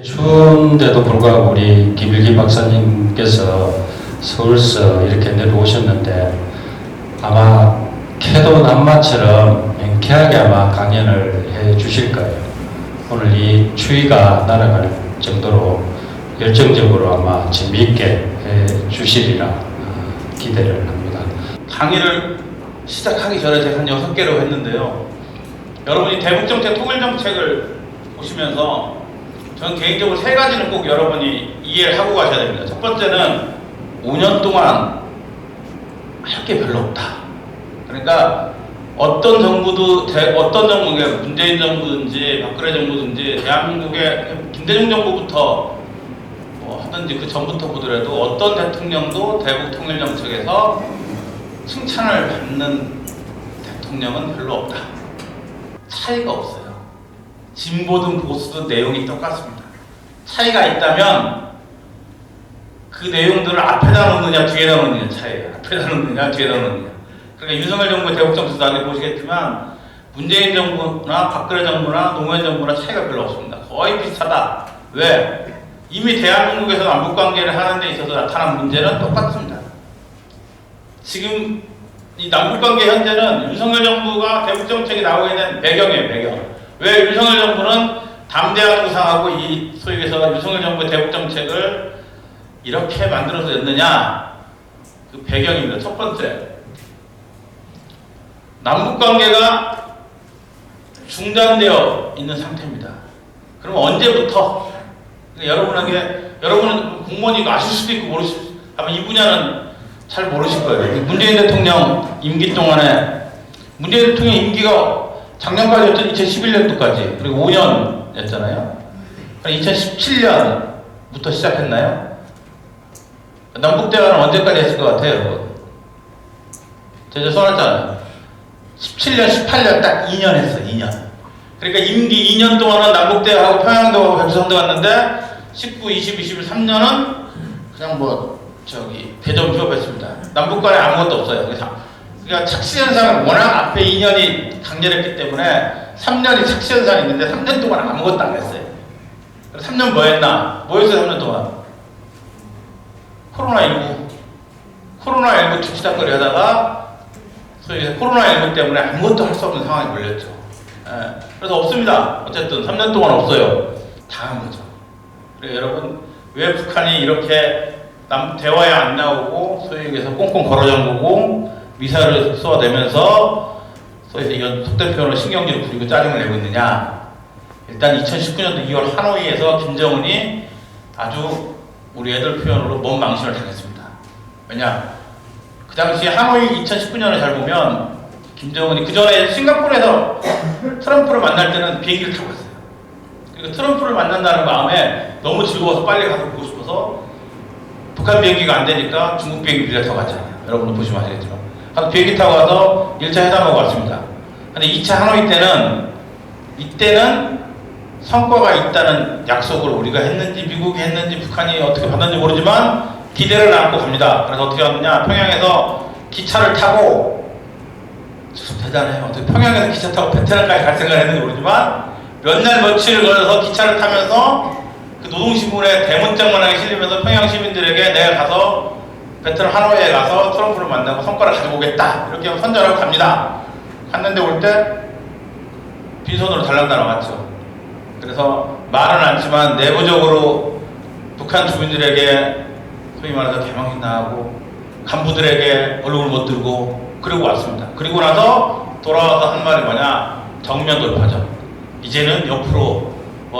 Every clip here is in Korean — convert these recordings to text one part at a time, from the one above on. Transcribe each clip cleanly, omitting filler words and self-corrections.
추운데도 불구하고 우리 김일기 박사님께서 서울서 이렇게 내려오셨는데 아마 캐도 남마처럼 명쾌하게 아마 강연을 해 주실 거예요. 오늘 이 추위가 날아갈 정도로 열정적으로 아마 재미있게 해 주시리라 기대를 합니다. 강의를 시작하기 전에 제가 한 6개로 했는데요. 여러분이 대북정책 통일정책을 보시면서 저는 개인적으로 3가지는 꼭 여러분이 이해를 하고 가셔야 됩니다. 첫 번째는 5년 동안 할 게 별로 없다. 그러니까 어떤 정부도 어떤 정부가 문재인 정부든지 박근혜 정부든지 대한민국의 김대중 정부부터 하든지 그 전부터 보더라도 어떤 대통령도 대북 통일 정책에서 칭찬을 받는 대통령은 별로 없다. 차이가 없어요. 진보든 보수든 내용이 똑같습니다. 차이가 있다면 그 내용들을 앞에다 놓느냐 뒤에다 놓느냐 차이예요. 앞에다 놓느냐 뒤에다 놓느냐. 그러니까 윤석열 정부의 대북정책도 나중에 보시겠지만 문재인 정부나 박근혜 정부나 노무현 정부나 차이가 별로 없습니다. 거의 비슷하다. 왜? 이미 대한민국에서 남북관계를 하는 데 있어서 나타난 문제는 똑같습니다. 지금 이 남북관계 현재는 윤석열 정부가 대북정책이 나오게 된 배경이에요. 배경. 왜 윤석열 정부는 담대한 구상하고 이 소위 해서 윤석열 정부의 대북정책을 이렇게 만들어서 냈느냐? 그 배경입니다. 첫 번째, 남북관계가 중단되어 있는 상태입니다. 그럼 언제부터? 여러분은 공무원이고 아실 수도 있고 모르실 수도 있고 아마 이 분야는 잘 모르실 거예요. 문재인 대통령 임기 동안에 문재인 대통령 임기가 작년까지였죠. 2011년도까지. 그리고 5년이었잖아요. 2017년부터 시작했나요? 남북대화는 언제까지 했을 것 같아요, 여러분? 제가 써놨잖아요. 17년, 18년 딱 2년 했어요, 2년. 그러니까 임기 2년 동안은 남북대화하고 평양도 백두산도 갔는데 19, 20, 21, 3년은 그냥 대전 휴업했습니다. 남북 간에 아무것도 없어요. 그러니까 착시현상은 워낙 앞에 2년이 강렬했기 때문에 3년이 착시현상이 있는데 3년 동안 아무것도 안 했어요. 3년 뭐 했나? 뭐 했어요, 3년 동안? 코로나19 뒤치다거리 하다가 소위 코로나19 때문에 아무것도 할 수 없는 상황이 걸렸죠. 그래서 없습니다. 어쨌든 3년 동안 없어요. 당한 거죠. 그래서 여러분, 왜 북한이 이렇게 대화에 안 나오고 소위 얘기해서 꽁꽁 걸어 잠그고 미사일을 쏘아대면서 소위 이건 속된 표현으로 신경질을 부리고 짜증을 내고 있느냐? 일단 2019년도 2월 하노이에서 김정은이 아주 우리 애들 표현으로 몸 망신을 당했습니다. 왜냐? 그 당시에 하노이 2019년을 잘 보면 김정은이 그 전에 싱가포르에서 트럼프를 만날 때는 비행기를 타고 갔어요. 그리고 트럼프를 만난다는 마음에 너무 즐거워서 빨리 가서 보고 싶어서 북한 비행기가 안 되니까 중국 비행기 빌려 타고 갔잖아요. 여러분도 보시면 아시겠지만. 가서 비행기 타고 가서 1차 회담하고 왔습니다. 근데 2차 하노이 이때는 성과가 있다는 약속을 우리가 했는지 미국이 했는지 북한이 어떻게 받았는지 모르지만 기대를 안고 갑니다. 그래서 어떻게 하느냐? 평양에서 기차를 타고 참 대단해요. 어떻게 평양에서 기차 타고 베트남까지 갈 생각을 했는지 모르지만 몇 날 며칠을 걸어서 기차를 타면서 그 노동신문에 대문짝만하게 실리면서 평양 시민들에게 내가 가서 베트남 하노이에 가서 트럼프를 만나고 성과를 가지고 오겠다 이렇게 선전하고 갑니다. 갔는데 올 때 빈손으로 달랑달랑 왔죠. 그래서 말은 않지만 내부적으로 북한 주민들에게 소위 말해서 개망신 당하고 간부들에게 얼굴 못 들고 그러고 왔습니다. 그리고 나서 돌아와서 한 말이 뭐냐? 정면 돌파죠. 이제는 옆으로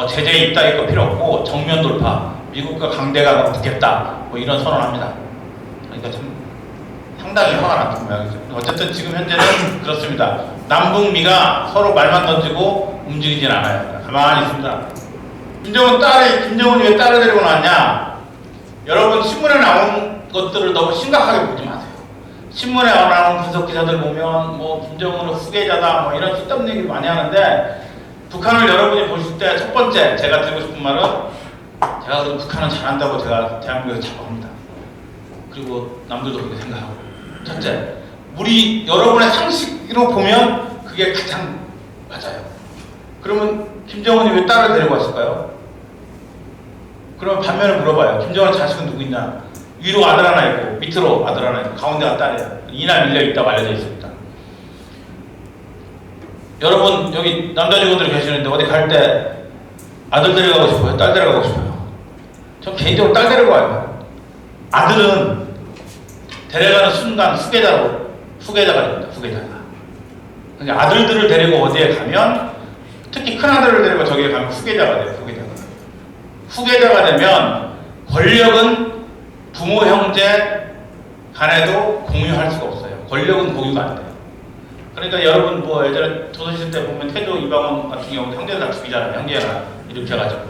제재 입다할 거 필요 없고 정면 돌파, 미국과 강대강으로 붙겠다 이런 선언합니다. 그러니까 참 상당히 화가 났던 모양이죠. 어쨌든 지금 현재는 그렇습니다. 남북미가 서로 말만 던지고 움직이진 않아요. 가만히 있습니다. 김정은이 왜 딸을 데리고 나왔냐? 여러분 신문에 나온 것들을 너무 심각하게 보지 마세요. 신문에 나오는 분석 기사들 보면 뭐 김정은은 후계자다 뭐 이런 쓸데없는 얘기를 많이 하는데 북한을 여러분이 보실 때 첫 번째 제가 드리고 싶은 말은 제가 그래도 북한은 잘한다고 제가 대한민국에서 자부합니다. 그리고 남들도 그렇게 생각하고 첫째, 우리 여러분의 상식으로 보면 그게 가장 맞아요. 그러면 김정은이 왜 딸을 데리고 왔을까요? 그러면 반면에 물어봐요. 김정은 자식은 누구 있냐? 위로 아들 하나 있고 밑으로 아들 하나 있고 가운데가 딸이야. 이나 밀려 있다고 알려져 있습니다. 여러분 여기 남자 직원들 계시는데 어디 갈 때 아들 데려가고 싶어요? 딸 데려가고 싶어요? 전 개인적으로 딸 데려가요. 아들은 데려가는 순간 후계자가 됩니다. 후계자가. 그러니까 아들들을 데리고 어디에 가면 특히 큰 아들을 데리고 저기에 가면 후계자가 돼요. 후계자가 되면 권력은 부모 형제 간에도 공유할 수가 없어요. 권력은 공유가 안 돼요. 그러니까 여러분 뭐 예전에 조선시대 때 보면 태조 이방원 같은 경우 형제를 다 죽이잖아요. 형제가 이렇게 해가지고.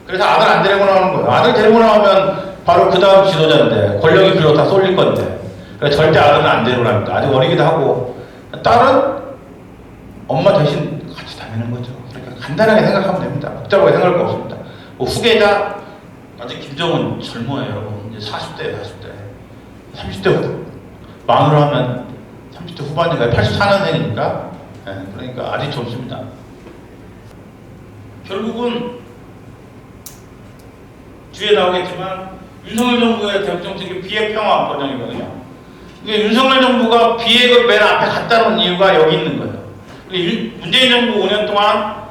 그래서 아들 안 데리고 나오는 거예요. 아들 데리고 나오면 바로 그 다음 지도자인데 권력이 그리고 다 쏠릴 건데. 그래서 절대 아들은 안 데리고 나옵니다. 아직 어리기도 하고. 딸은 엄마 대신 같이 다니는 거죠. 그러니까 간단하게 생각하면 됩니다. 복잡하게 생각할 거 없습니다. 뭐 후계자 아직 김정은 젊어요 여러분. 이제 40대예요 40대. 30대 만으로 하면 30대 후반인가요? 84년생이니까 그러니까 아직 젊습니다. 결국은 뒤에 나오겠지만 윤석열 정부의 대북 정책이 비핵평화 번영이거든요. 그러니까 윤석열 정부가 비핵을 맨 앞에 갖다 놓은 이유가 여기 있는 거예요. 문재인 정부 5년 동안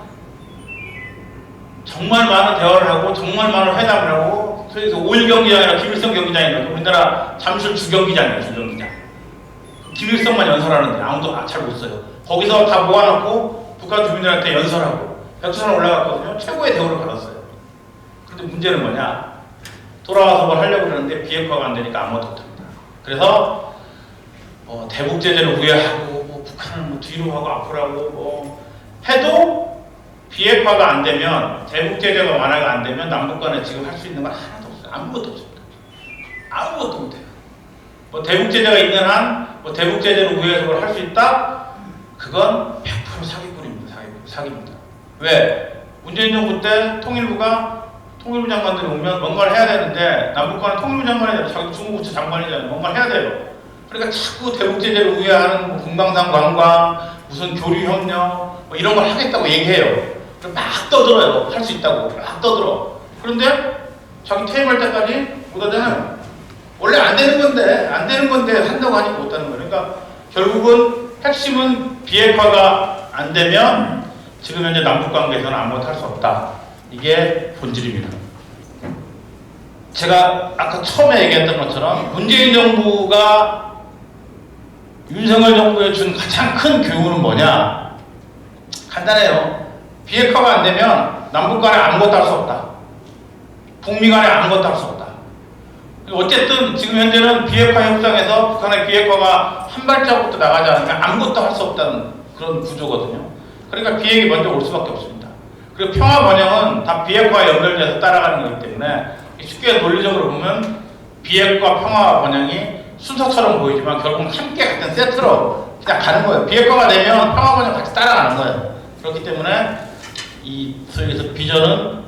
정말 많은 대화를 하고 정말 많은 회담을 하고 그래서 5일 경기장이나 김일성 경기장이라고 우리나라 잠실 주경기장이에요. 주경기장. 김일성만 연설하는데 아무도 잘 못 써요. 거기서 다 모아놓고 북한 주민들한테 연설하고 백두산 올라갔거든요. 최고의 대우를 받았어요. 그런데 문제는 뭐냐? 돌아와서 뭘 하려고 그러는데 비핵화가 안 되니까 아무것도 못합니다. 그래서 대북 제재를 우회하고 뭐 북한을 뭐 뒤로 하고 앞으로 하고 뭐 해도 비핵화가 안 되면 대북 제재가 완화가 안 되면 남북 간에 지금 할 수 있는 건 하나도 없어요. 아무것도 없습니다. 아무것도 못해요. 뭐 대북 제재가 있는 한 뭐 대북 제재로 우회해서 뭘 할 수 있다? 그건 100% 사기꾼입니다. 사기입니다. 왜? 문재인 정부 때 통일부 장관들이 오면 뭔가를 해야 되는데 남북 간에 통일부 장관이 아니라 자기 중국부처 장관이잖아요. 뭔가를 해야 돼요. 그러니까 자꾸 대북 제재를 우회하는 뭐 금강산 관광, 무슨 교류 협력 뭐 이런 걸 하겠다고 얘기해요. 막 떠들어요. 할 수 있다고 막 떠들어. 그런데 자기 퇴임할 때까지 못 하잖아요. 원래 안 되는 건데 한다고 하니까 못하는 거예요. 그러니까 결국은 핵심은 비핵화가 안 되면 지금 현재 남북 관계에서는 아무것도 할 수 없다. 이게 본질입니다. 제가 아까 처음에 얘기했던 것처럼 문재인 정부가 윤석열 정부에 준 가장 큰 교훈은 뭐냐? 간단해요. 비핵화가 안 되면 남북 간에 아무것도 할 수 없다. 북미 간에 아무것도 할 수 없다. 어쨌든 지금 현재는 비핵화 협상에서 북한의 비핵화가 한 발자국도 나가지 않으면 아무것도 할 수 없다는 그런 구조거든요. 그러니까 비핵이 먼저 올 수밖에 없습니다. 그리고 평화 번영은 다 비핵화에 연결돼서 따라가는 거기 때문에 쉽게 논리적으로 보면 비핵화 평화 번영이 순서처럼 보이지만 결국은 함께 같은 세트로 그냥 가는 거예요. 비핵화가 되면 평화 번영 같이 따라가는 거예요. 그렇기 때문에 그래서 비전은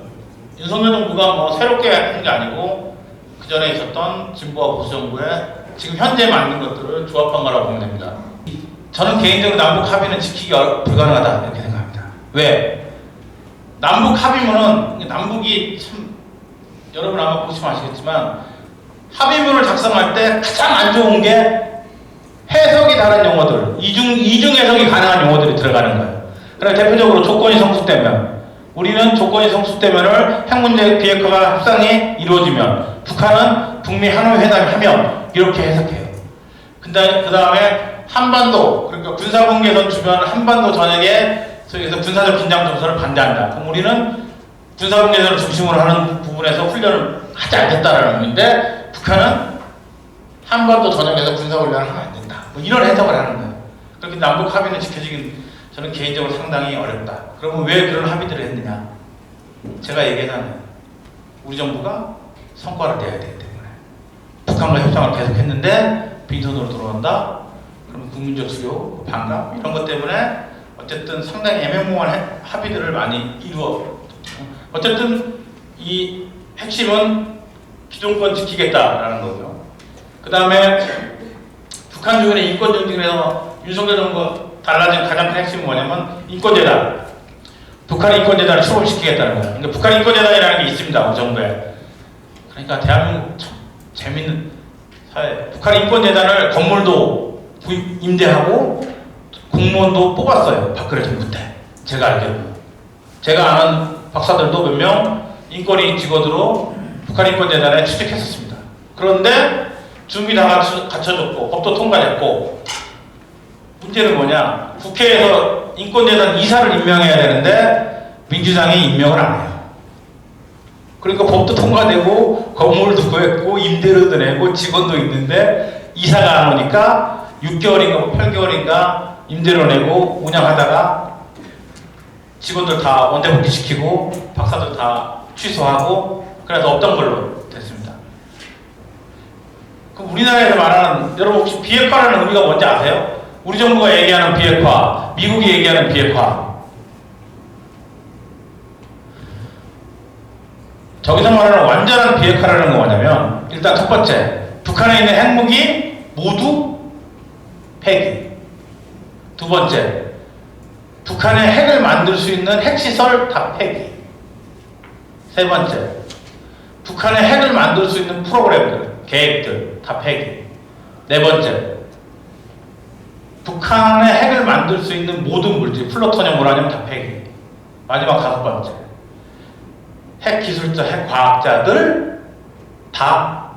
윤석열 정부가 뭐 새롭게 하는 게 아니고 그 전에 있었던 진보와 보수 정부의 지금 현재 만든 것들을 조합한 거라고 보면 됩니다. 저는 개인적으로 남북 합의는 지키기가 불가능하다 이렇게 생각합니다. 왜? 남북 합의문은 남북이 참 여러분 아마 보시면 아시겠지만 합의문을 작성할 때 가장 안 좋은 게 해석이 다른 용어들, 이중 해석이 가능한 용어들이 들어가는 거예요. 그래서 대표적으로 조건이 성숙되면 우리는 조건이 성숙되면을 핵 문제 비핵화가 협상이 이루어지면 북한은 북미 하노이 회담을 하면 이렇게 해석해요. 근데 그 다음에 한반도 그러니까 군사분계선 주변 한반도 전역에 소위에서 군사적 긴장 정서를 반대한다. 그럼 우리는 군사분계선을 중심으로 하는 부분에서 훈련을 하지 않겠다라는 의미인데 북한은 한반도 전역에서 군사훈련을 하면 안 된다. 뭐 이런 해석을 하는 거예요. 그렇게 남북 합의는 지켜지긴 저는 개인적으로 상당히 어렵다. 그러면 왜 그런 합의들을 했느냐? 제가 얘기하잖아요. 우리 정부가 성과를 내야 되기 때문에 북한과 협상을 계속했는데 빈손으로 들어온다. 그러면 국민적 수요, 반감 이런 것 때문에 어쨌든 상당히 애매모호한 합의들을 많이 이루어. 어쨌든 이 핵심은 기존권 지키겠다라는 거죠. 그 다음에 북한 주변의 인권 정책에서 윤석열 정부가 달라진 가장 큰 핵심은 뭐냐면 인권재단. 북한 인권재단을 출범시키겠다는 거예요. 그러니까 북한 인권재단이라는 게 있습니다. 우리 정부에. 그러니까 대한민국 참 재밌는 사회. 북한 인권재단을 건물도 임대하고 공무원도 뽑았어요. 박근혜 정부 때. 제가 알기로는. 제가 아는 박사들도 몇 명 인권위 직원으로 북한 인권재단에 취직했었습니다. 그런데 준비 다 갖춰졌고 법도 통과됐고 문제는 뭐냐? 국회에서 인권재단 이사를 임명해야 되는데 민주당이 임명을 안 해요. 그러니까 법도 통과되고 건물도 구했고 임대료도 내고 직원도 있는데 이사가 안 오니까 6개월인가 8개월인가 임대료 내고 운영하다가 직원들 다 원대복귀 시키고 박사들 다 취소하고 그래서 없던 걸로 됐습니다. 그럼 우리나라에서 말하는 여러분 혹시 비핵화라는 의미가 뭔지 아세요? 우리 정부가 얘기하는 비핵화, 미국이 얘기하는 비핵화. 저기서 말하는 완전한 비핵화라는 건 뭐냐면 일단 첫 번째, 북한에 있는 핵무기 모두 폐기. 두 번째, 북한의 핵을 만들 수 있는 핵시설 다 폐기. 세 번째, 북한의 핵을 만들 수 있는 프로그램들, 계획들 다 폐기. 네 번째, 북한의 핵을 만들 수 있는 모든 물질, 플루토늄, 우라늄 다 폐기. 마지막 다섯 번째, 핵 기술자, 핵 과학자들 다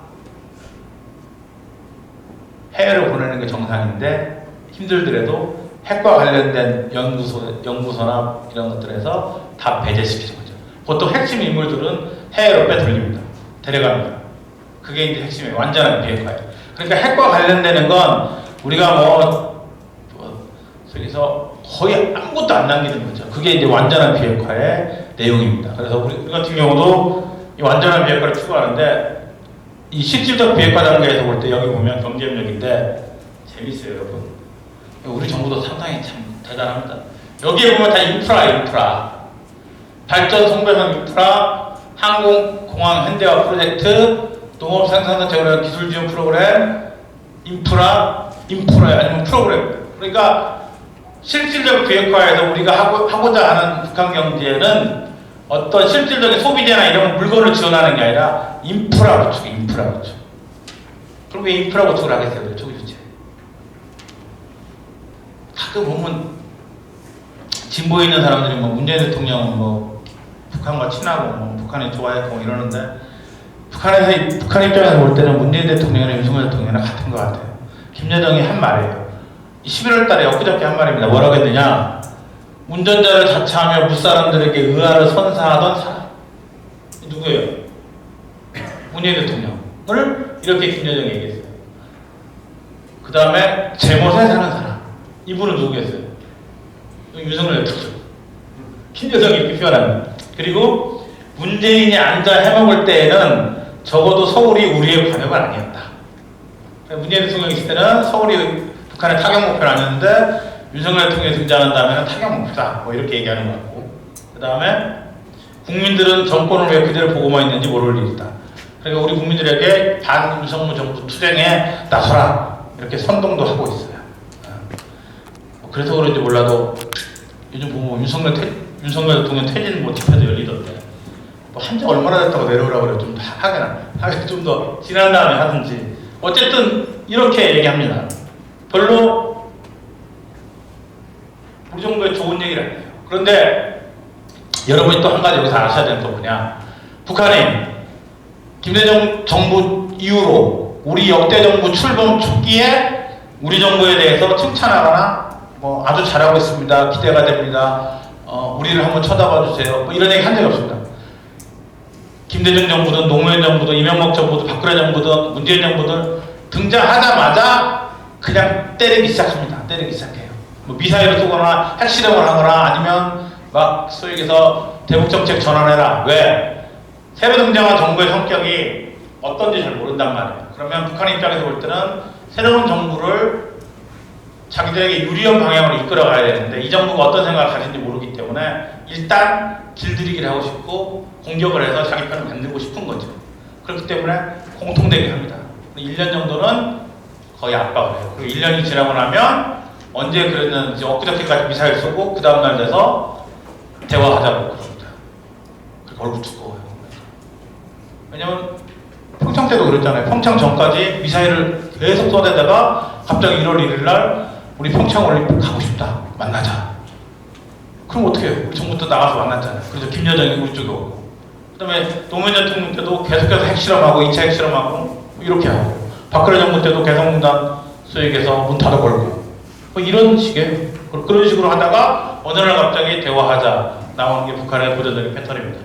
해외로 보내는 게 정상인데 힘들더라도 핵과 관련된 연구소나 이런 것들에서 다 배제시키는 거죠. 보통 핵심 인물들은 해외로 빼돌립니다. 데려갑니다. 그게 이제 핵심의 완전한 비핵화예요. 그러니까 핵과 관련되는 건 우리가 저기서 거의 아무것도 안 남기는 거죠. 그게 이제 완전한 비핵화의 내용입니다. 그래서 우리 같은 경우도 이 완전한 비핵화를 추구하는데 이 실질적 비핵화 단계에서 볼 때 여기 보면 경제협력인데 재밌어요, 여러분. 우리 정부도 상당히 참 대단합니다. 여기에 보면 다 인프라. 발전 송배선 인프라, 항공, 공항, 현대화 프로젝트, 농업 생산성 재활 기술 지원 프로그램, 인프라 아니면 프로그램. 그러니까 실질적 비핵화에서 우리가 하고자 하는 북한 경제는 어떤 실질적인 소비재나 이런 물건을 지원하는 게 아니라 인프라 구축. 그럼 왜 인프라 구축을 하겠어요? 초기주체. 가끔 보면 진보에 있는 사람들이 문재인 대통령은 북한과 친하고 북한이 좋아했고 이러는데 북한 입장에서 볼 때는 문재인 대통령이나 윤석열 대통령이랑 같은 것 같아요. 김여정이 한 말이에요. 11월 달에 엊그저께 한 말입니다. 뭐라고 했느냐? 운전자를 자처하며 무사람들에게 의아를 선사하던 사람. 누구예요? 문재인 대통령을 이렇게 김여정이 얘기했어요. 그 다음에 제멋에 사는 사람. 이분은 누구겠어요? 윤석열 대통령. 김여정이 이렇게 표현합니다. 그리고 문재인이 앉아 해먹을 때에는 적어도 서울이 우리의 관역은 아니었다. 문재인 대통령이 있을 때는 서울이 북한의 타격 목표는 아니었는데 윤석열 대통령이 등장한 다음에는 타격 목표다. 이렇게 얘기하는 것 같고. 그 다음에 국민들은 정권을 왜 그대로 보고만 있는지 모를 일이다. 그러니까 우리 국민들에게 반윤석열 정부 투쟁에 나서라. 이렇게 선동도 하고 있어요. 그래서 그런지 몰라도 요즘 보면 윤석열 대통령 퇴진 집회도 열리던데 한지 얼마나 됐다고 내려오라고 그래. 좀 하게 좀 더 지난 다음에 하든지. 어쨌든 이렇게 얘기합니다. 별로 우리 정부에 좋은 얘기를 안 해요. 그런데 여러분이 또 한 가지 여기서 아셔야 되는 건 뭐냐? 북한이 김대중 정부 이후로 우리 역대 정부 출범 초기에 우리 정부에 대해서 칭찬하거나 아주 잘하고 있습니다. 기대가 됩니다. 우리를 한번 쳐다봐 주세요. 이런 얘기 한 적이 없습니다. 김대중 정부든 노무현 정부든 이명박 정부든 박근혜 정부든 문재인 정부든 등장하자마자 그냥 때리기 시작합니다. 때리기 시작해요. 미사일을 쏘거나 핵실험을 하거나 아니면 막 소위 얘기해서 대북정책 전환해라. 왜? 새로 등장한 정부의 성격이 어떤지 잘 모른단 말이에요. 그러면 북한 입장에서 볼 때는 새로운 정부를 자기들에게 유리한 방향으로 이끌어가야 되는데 이 정부가 어떤 생각을 가진지 모르기 때문에 일단 길들이기를 하고 싶고 공격을 해서 자기 편을 만들고 싶은 거죠. 그렇기 때문에 공통되게 합니다. 1년 정도는 거의 압박을 해요. 그리고 1년이 지나고 나면 언제 그랬는지 엊그저께까지 미사일 쏘고 그 다음날 돼서 대화하자고 그럽니다. 그리고 얼굴 두꺼워요. 왜냐면 평창 때도 그랬잖아요. 평창 전까지 미사일을 계속 쏘대다가 갑자기 1월 1일 날 우리 평창 올림픽 가고 싶다. 만나자. 그럼 어떻게 해요? 우리 정부도 나가서 만났잖아요. 그래서 김여정이 우리 쪽에 오고 그 다음에 노무현 대통령 때도 계속해서 핵실험하고 2차 핵실험하고 이렇게 하고 박근혜 정부 때도 개성공단 수익에서 문 닫아 걸고 뭐 이런 식의 그런 식으로 하다가 어느 날 갑자기 대화하자 나오는 게 북한의 보도적인 패턴입니다.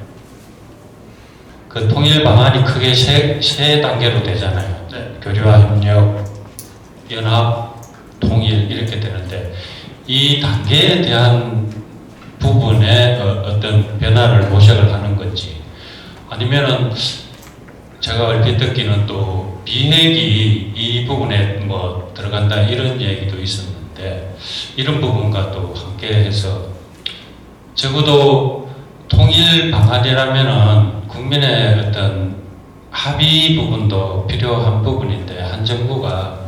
그 통일 방안이 크게 세 단계로 되잖아요. 네. 교류와 협력, 연합, 통일 이렇게 되는데 이 단계에 대한 부분에 어떤 변화를 모색을 하는 건지 아니면은 제가 얼핏 듣기는 또 비핵이 이 부분에 뭐 들어간다 이런 얘기도 있었는데 이런 부분과 또 함께해서 적어도 통일 방안이라면은 국민의 어떤 합의 부분도 필요한 부분인데 한 정부가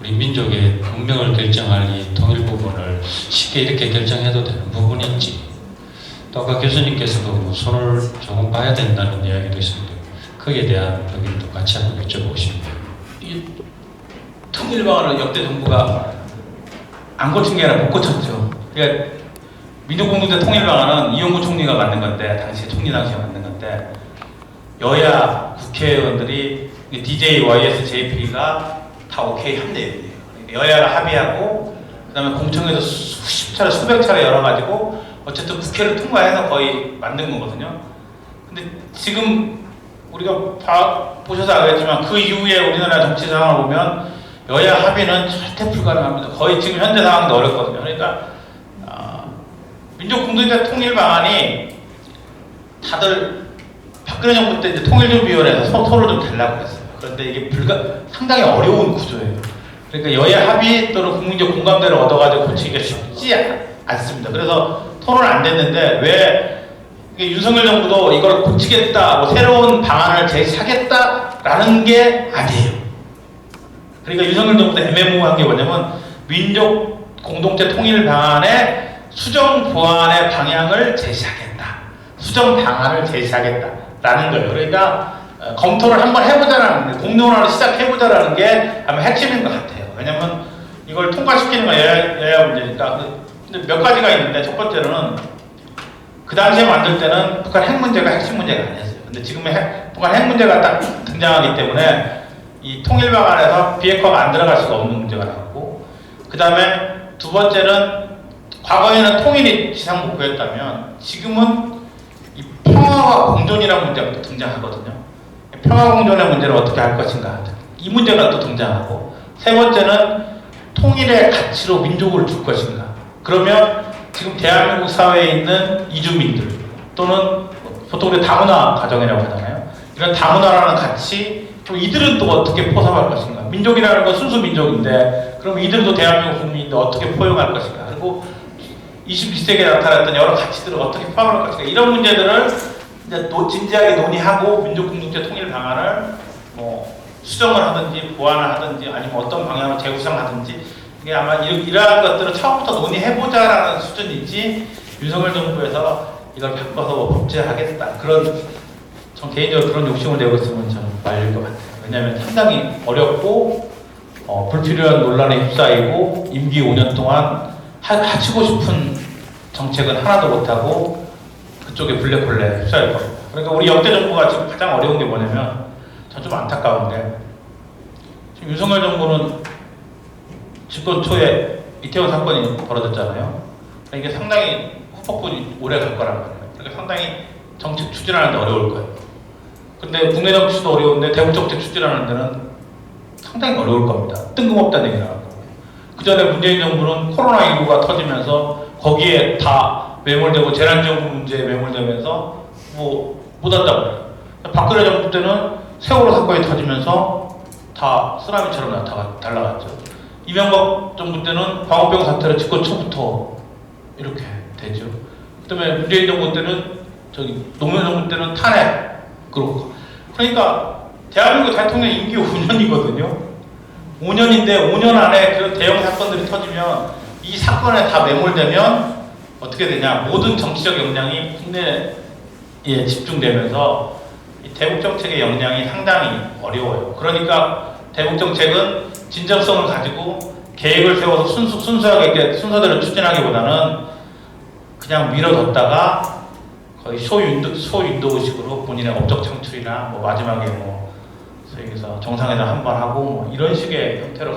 우리 민족의 운명을 결정할 이 통일 부분을 쉽게 이렇게 결정해도 되는 부분인지 또 아까 교수님께서도 뭐 손을 조금 봐야 된다는 이야기도 있었는데 거기에 대한 의견도 같이 한번 여쭤보고 싶네요. 이 통일 방안을 역대 정부가 안 고친 게 아니라 못 고쳤죠. 그러니까 민족공동체 통일 방안은 이용구 총리가 만든 건데 당시에 만든 건데 여야 국회의원들이 DJ, YS, JP가 다 오케이 한 내용이에요. 그러니까 여야가 합의하고 그다음에 공청회에서 수십 차례 수백 차례 열어가지고 어쨌든 국회를 통과해서 거의 만든 거거든요. 근데 지금 우리가 보셔서 알겠지만 그 이후에 우리나라 정치 상황을 보면 여야 합의는 절대 불가능합니다. 거의 지금 현재 상황도 어렵거든요. 그러니까 민족공동체 통일 방안이 다들 박근혜 정부 때 이제 통일조비원회에서 서로를 좀 달라고 했어요. 그런데 이게 상당히 어려운 구조예요. 그러니까 여야 합의 또는 국민적 공감대를 얻어가지고 고치기가 쉽지 않습니다. 그래서 토론 안 됐는데 왜 윤석열 정부도 이걸 고치겠다, 뭐 새로운 방안을 제시하겠다라는 게 아니에요. 그러니까 윤석열 정부도 애매모호한 게 뭐냐면 민족 공동체 통일 방안의 수정 보완의 방향을 제시하겠다, 수정 방안을 제시하겠다라는 거예요. 그러니까 검토를 한번 해보자라는 게, 공론화를 시작해보자라는 게 아마 핵심인 것 같아요. 왜냐면 이걸 통과시키는 건 여야 문제니까. 근데 몇 가지가 있는데 첫 번째로는 그 당시에 만들 때는 북한 핵 문제가 핵심 문제가 아니었어요. 근데 지금의 북한 핵 문제가 딱 등장하기 때문에 이 통일 방안에서 비핵화가 안 들어갈 수가 없는 문제가 나왔고, 그 다음에 두 번째는 과거에는 통일이 지상 목표였다면 지금은 이 평화와 공존이라는 문제가 또 등장하거든요. 평화 공존의 문제를 어떻게 할 것인가, 이 문제가 또 등장하고, 세 번째는 통일의 가치로 민족을 줄 것인가. 그러면 지금 대한민국 사회에 있는 이주민들 또는 보통 우리 다문화 가정이라고 하잖아요. 이런 다문화라는 가치, 또 이들은 또 어떻게 포섭할 것인가. 민족이라는 건 순수 민족인데 그럼 이들도 대한민국 국민인데 어떻게 포용할 것인가. 그리고 21세기에 나타났던 여러 가치들을 어떻게 포함할 것인가. 이런 문제들을 이제 진지하게 논의하고 민족공동체 통일 방안을 뭐 수정을 하든지 보완을 하든지 아니면 어떤 방향으로 재구성하든지, 이게 아마 이러한 것들을 처음부터 논의해보자라는 수준이지 윤석열 정부에서 이걸 바꿔서 뭐 법제하겠다, 그런, 전 개인적으로 그런 욕심을 내고 있으면 좀 말릴 것 같아요. 왜냐하면 상당히 어렵고 불필요한 논란에 휩싸이고 임기 5년 동안 하치고 싶은 정책은 하나도 못하고 그쪽에 블랙홀에 휩싸일 겁니다. 그러니까 우리 역대 정부가 지금 가장 어려운 게 뭐냐면, 전 좀 안타까운데 지금 윤석열 정부는 집권 초에 이태원 사건이 벌어졌잖아요. 이게 상당히 후폭풍이 오래 갈 거란 말이에요. 그러니까 상당히 정책 추진하는데 어려울 거예요. 근데 국내 정치도 어려운데 대북 정책 추진하는 데는 상당히 어려울 겁니다. 뜬금없다는 얘기 나왔고, 그 전에 문재인 정부는 코로나19가 터지면서 거기에 다 매몰되고 재난지원금 문제에 매몰되면서 뭐 못한다고 해요. 박근혜 정부 때는 세월호 사건이 터지면서 다 쓰나미처럼 달라갔죠. 이명박 정부 때는 광우병 사태로 집권초부터 이렇게 되죠. 그다음에 문재인 정부 때는 노무현 정부 때는 탄핵. 그러니까 대한민국 대통령 임기 5년이거든요. 5년인데 5년 안에 그런 대형 사건들이 터지면 이 사건에 다 매몰되면 어떻게 되냐? 모든 정치적 역량이 국내에 집중되면서 이 대북 정책의 역량이 상당히 어려워요. 그러니까 대북 정책은 진정성을 가지고 계획을 세워서 순수하게 이렇게 순서대로 추진하기보다는 그냥 밀어뒀다가 거의 소윈도우식으로 본인의 업적 창출이나 뭐 마지막에 뭐 소위 해서 정상회담 한 번 하고 뭐 이런 식의 형태로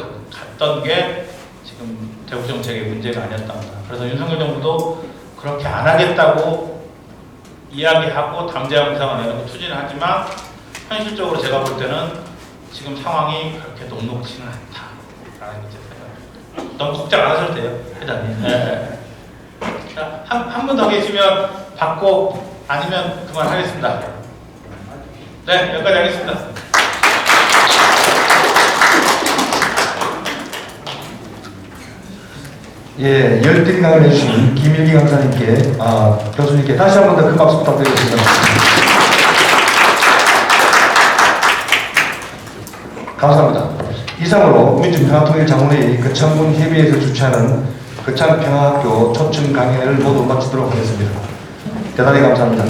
갔던 게 지금 대북 정책의 문제가 아니었답니다. 그래서 윤석열 정부도 그렇게 안 하겠다고 이야기하고 담대한 구상을 내놓고 추진을 하지만 현실적으로 제가 볼 때는 지금 상황이 그렇게 녹록지는 않다라는 게 제 생각입니다. 너무 걱정 안 하셔도 돼요, 회장님. 네. 한 분 더 계시면 받고 아니면 그만하겠습니다. 네, 여기까지 하겠습니다. 예, 열띤 강의를 해주신 김일기 강사님께, 교수님께 다시 한 번 더 큰 박수 부탁드리겠습니다. 감사합니다. 이상으로 민주평화통일자문회의 거창군 협의회에서 주최하는 거창평화학교 초청 강연을 모두 마치도록 하겠습니다. 대단히 감사합니다.